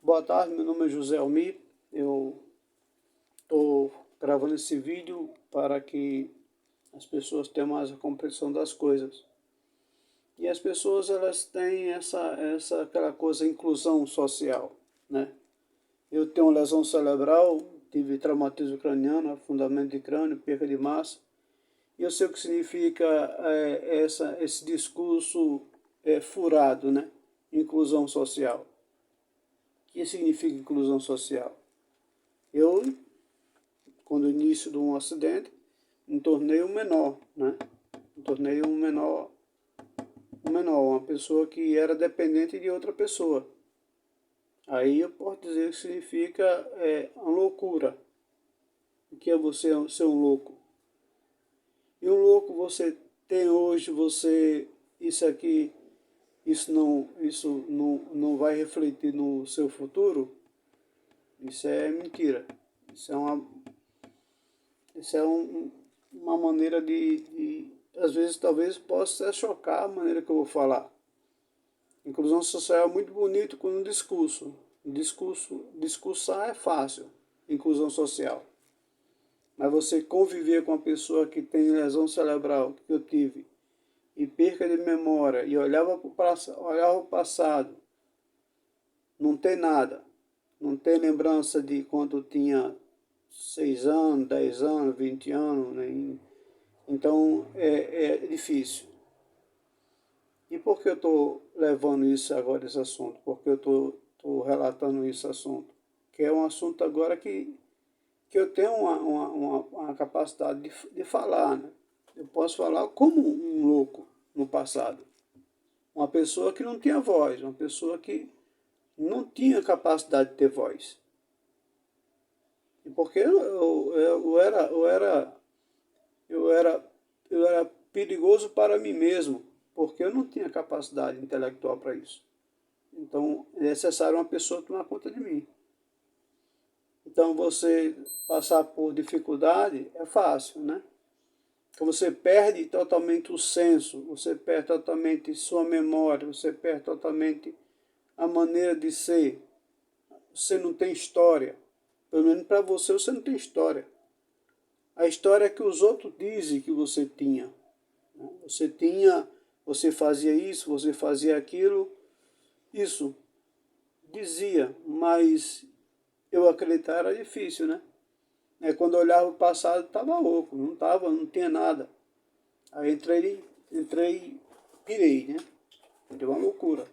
Boa tarde, meu nome é José Almir. Eu estou gravando esse vídeo para que as pessoas tenham mais a compreensão das coisas. E as pessoas, elas têm aquela coisa, inclusão social, né? Eu tenho lesão cerebral, tive traumatismo craniano, afundamento de crânio, perda de massa. E eu sei o que significa esse discurso furado, né? Inclusão social. O que significa inclusão social? Eu, quando início de um acidente, me tornei um menor, né? Me tornei um menor, uma pessoa que era dependente de outra pessoa. Aí eu posso dizer que significa uma loucura. O que é você ser um louco? E um louco você tem hoje, isso não vai refletir no seu futuro? Isso é mentira. Isso é uma maneira às vezes, talvez possa chocar a maneira que eu vou falar. Inclusão social é muito bonito com um discurso. Discursar é fácil, inclusão social. Mas você conviver com uma pessoa que tem lesão cerebral, que eu tive, e perca de memória, e olhava o passado, não tem nada, não tem lembrança de quando tinha 6 anos, 10 anos, 20 anos, né? Então é difícil. E por que eu estou levando isso agora, esse assunto? Porque eu estou relatando esse assunto? Que é um assunto agora que eu tenho uma capacidade de falar, né? Eu posso falar como um louco no passado. Uma pessoa que não tinha voz, uma pessoa que não tinha capacidade de ter voz. E porque eu era perigoso para mim mesmo, porque eu não tinha capacidade intelectual para isso. Então é necessário uma pessoa tomar conta de mim. Então você passar por dificuldade é fácil, né? Então você perde totalmente o senso, você perde totalmente sua memória, você perde totalmente a maneira de ser. Você não tem história. Pelo menos para você não tem história. A história é que os outros dizem que você tinha. Você fazia isso, você fazia aquilo. Isso dizia, mas eu acreditar era difícil, né? Quando eu olhava o passado, estava louco, não tinha nada. Aí pirei, né? Deu uma loucura.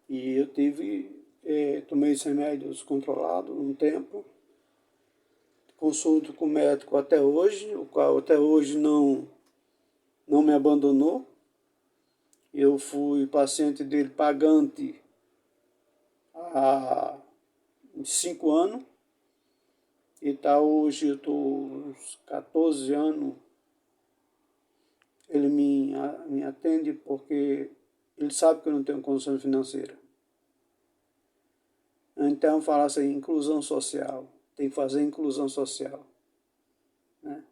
E eu tomei esses remédios controlados um tempo. Consulto com o médico até hoje, o qual até hoje não me abandonou. Eu fui paciente dele pagante há 5 anos. E tá hoje, eu estou uns 14 anos. Ele me atende porque ele sabe que eu não tenho condição financeira. Então, fala assim, inclusão social. Tem que fazer inclusão social. Né?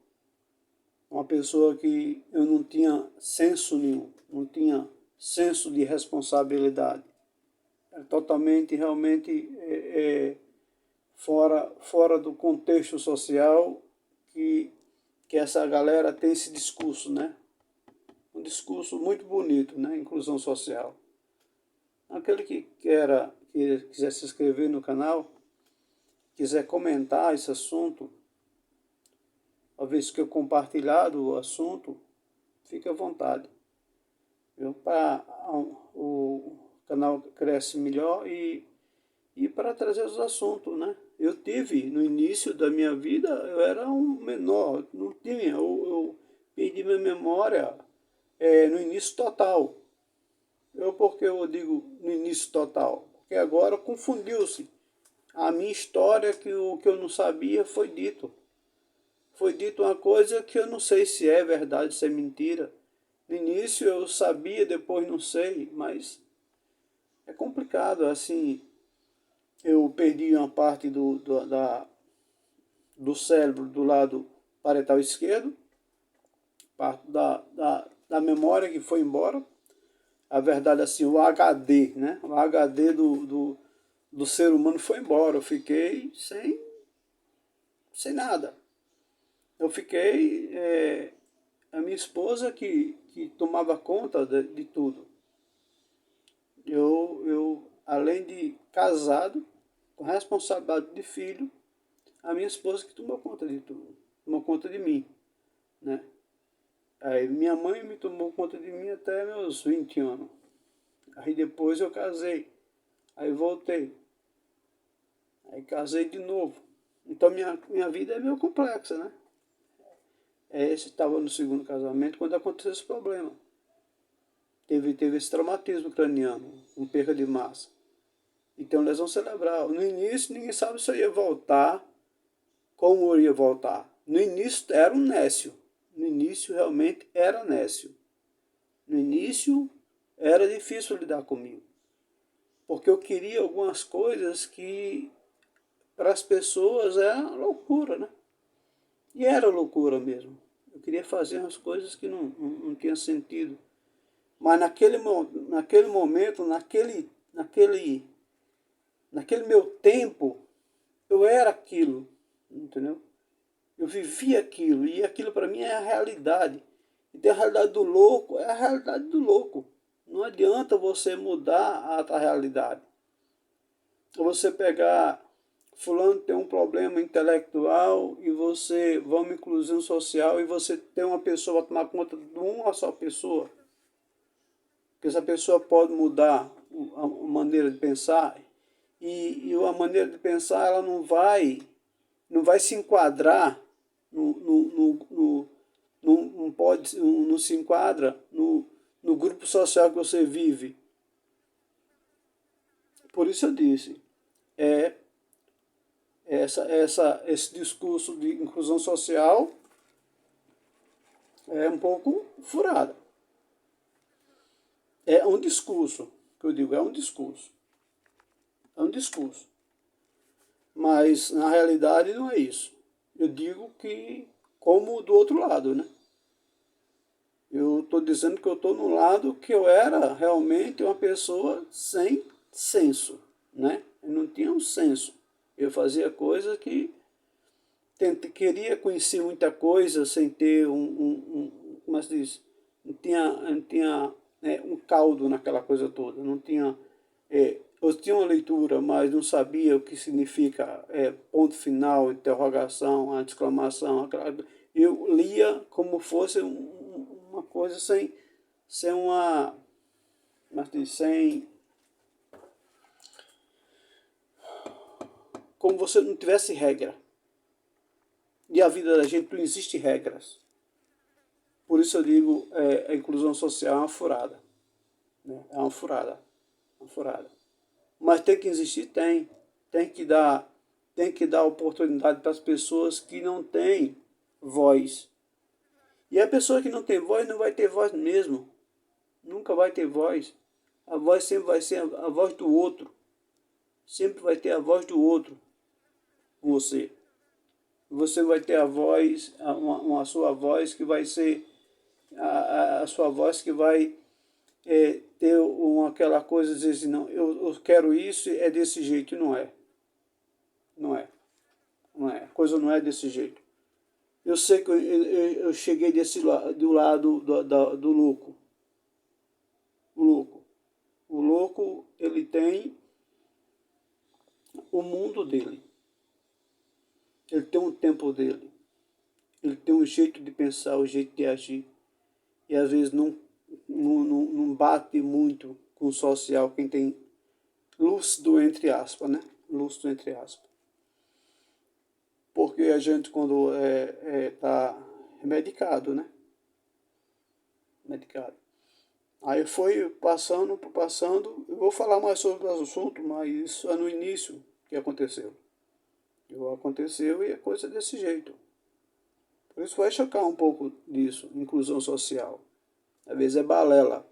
Uma pessoa que eu não tinha senso nenhum, não tinha senso de responsabilidade. Era totalmente, realmente, fora do contexto social que essa galera tem esse discurso, né? Um discurso muito bonito, né? Inclusão social. Aquele que quiser se inscrever no canal, quiser comentar esse assunto, uma vez que eu compartilhado o assunto, fique à vontade. Para o canal cresce melhor e para trazer os assuntos, né? Eu tive, no início da minha vida, eu era um menor, não tinha, eu perdi minha memória no início total. Por que eu digo no início total? Porque agora confundiu-se. A minha história, que o que eu não sabia, foi dito. Foi dito uma coisa que eu não sei se é verdade, se é mentira. No início eu sabia, depois não sei, mas é complicado. Assim, eu perdi uma parte do cérebro do lado parietal esquerdo, parte da memória que foi embora. A verdade, assim, o HD, né? O HD do ser humano foi embora. Eu fiquei sem nada. Eu fiquei... a minha esposa que tomava conta de tudo. Eu, além de casado, com responsabilidade de filho, a minha esposa que tomou conta de tudo. Tomou conta de mim, né? Aí minha mãe me tomou conta de mim até meus 20 anos. Aí depois eu casei. Aí voltei. Aí casei de novo. Então minha vida é meio complexa, né? Esse estava no segundo casamento quando aconteceu esse problema. Teve esse traumatismo craniano, com perca de massa. E tem uma lesão cerebral. No início ninguém sabe se eu ia voltar, como eu ia voltar. No início era um nécio. No início realmente era nécio. No início era difícil lidar comigo. Porque eu queria algumas coisas que para as pessoas era loucura, né? E era loucura mesmo. Eu queria fazer umas coisas que não tinham sentido. Mas naquele momento, naquele meu tempo, eu era aquilo, entendeu? Eu vivia aquilo, e aquilo para mim é a realidade. Então a realidade do louco é a realidade do louco. Não adianta você mudar a realidade. Você pegar, fulano tem um problema intelectual e você vai uma inclusão social e você tem uma pessoa para tomar conta de uma só pessoa. Porque essa pessoa pode mudar a maneira de pensar e a maneira de pensar ela não vai se enquadrar não se enquadra no grupo social que você vive. Por isso eu disse, esse discurso de inclusão social é um pouco furado. É um discurso, que eu digo, é um discurso. É um discurso. Mas, na realidade, não é isso. Eu digo que, como do outro lado, né? Eu estou dizendo que eu estou no lado que eu era realmente uma pessoa sem senso, né? Eu não tinha um senso. Eu fazia coisas que queria conhecer muita coisa sem ter como se diz? Não tinha um caldo naquela coisa toda. Não tinha... eu tinha uma leitura, mas não sabia o que significa ponto final, interrogação, a exclamação. Eu lia como fosse uma coisa sem uma... Mas sem... Como você não tivesse regra. E a vida da gente não existe regras. Por isso eu digo, a inclusão social é uma furada. Né? É uma furada. Uma furada. Mas tem que existir? Tem. Tem que dar oportunidade para as pessoas que não têm voz. E a pessoa que não tem voz não vai ter voz mesmo. Nunca vai ter voz. A voz sempre vai ser a voz do outro. Sempre vai ter a voz do outro com você. Você vai ter a voz, a sua voz que vai ser a sua voz que vai ter aquela coisa de dizer assim, não, eu quero isso, é desse jeito. Não é. Não é. Não é. A coisa não é desse jeito. Eu sei que eu cheguei do lado do louco. O louco. O louco, ele tem o mundo dele. Ele tem um tempo dele. Ele tem um jeito de pensar, um jeito de agir. E às vezes não bate muito com o social, quem tem lúcido entre aspas, né? Lúcido entre aspas. Porque a gente quando tá medicado, né? Medicado. Aí foi passando, eu vou falar mais sobre o assunto, mas isso é no início que aconteceu. Aconteceu e é coisa desse jeito. Por isso vai chocar um pouco disso, inclusão social. Às vezes é balela.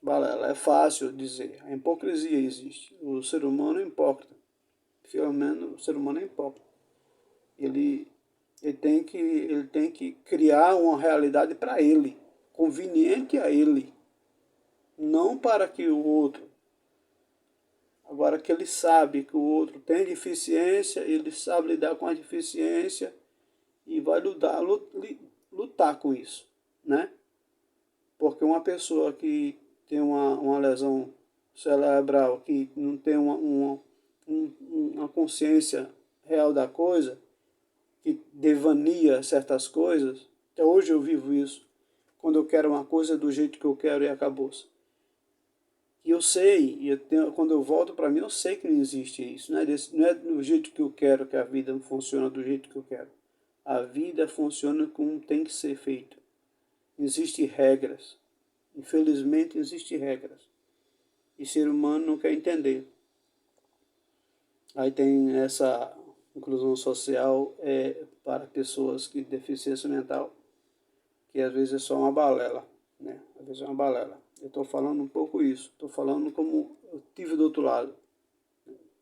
Balela, é fácil dizer. A hipocrisia existe. O ser humano é hipócrita. Finalmente, o ser humano é hipócrita. Ele tem que criar uma realidade para ele, conveniente a ele, não para que o outro. Agora que ele sabe que o outro tem deficiência, ele sabe lidar com a deficiência e vai lutar com isso, né? Porque uma pessoa que tem uma lesão cerebral, que não tem uma consciência real da coisa, que devania certas coisas, até hoje eu vivo isso, quando eu quero uma coisa do jeito que eu quero e acabou-se. E eu sei, quando eu volto para mim, eu sei que não existe isso. Não é do jeito que eu quero que a vida funcione do jeito que eu quero. A vida funciona como tem que ser feito. Existem regras. Infelizmente, existem regras. E o ser humano não quer entender. Aí tem essa inclusão social para pessoas com deficiência mental, que às vezes é só uma balela, né? Às vezes é uma balela. Eu estou falando um pouco isso. Estou falando como eu tive do outro lado.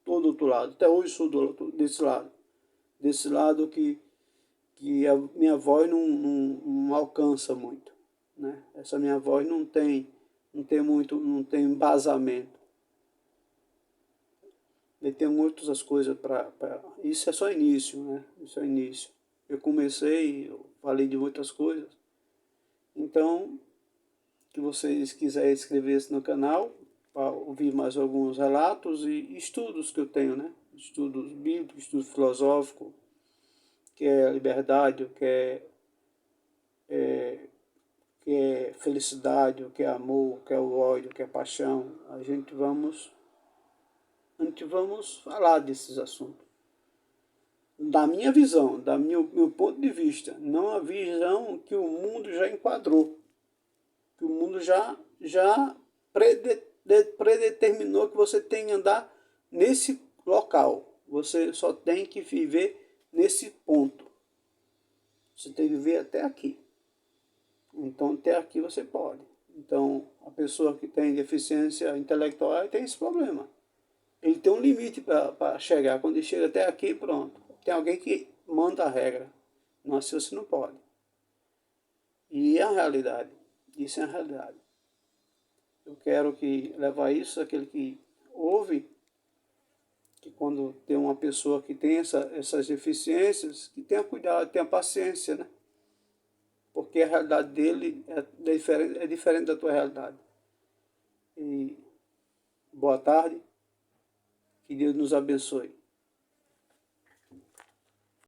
Todo do outro lado. Até hoje sou desse lado. Desse lado que a minha voz não alcança muito, né? Essa minha voz não tem embasamento. E tem outras coisas para... Isso é só início, né? Isso é início. Eu comecei, eu falei de muitas coisas. Então, que vocês quiserem inscrever-se no canal para ouvir mais alguns relatos e estudos que eu tenho, né? Estudos bíblicos, estudos filosóficos, que é liberdade, que é felicidade, o que é amor, o que é o ódio, o que é paixão. A gente vamos falar desses assuntos. Da minha visão, meu ponto de vista, não a visão que o mundo já enquadrou, que o mundo já predeterminou que você tem que andar nesse local. Você só tem que viver nesse ponto. Você tem que viver até aqui. Então, até aqui você pode. Então, a pessoa que tem deficiência intelectual tem esse problema. Ele tem um limite para chegar. Quando ele chega até aqui, pronto. Tem alguém que manda a regra. Não, assim você não pode. E é a realidade. Isso é a realidade. Eu quero levar isso àquele que ouve, que quando tem uma pessoa que tem essas deficiências, que tenha cuidado, tenha paciência, né? Porque a realidade dele é diferente da tua realidade. E boa tarde, que Deus nos abençoe.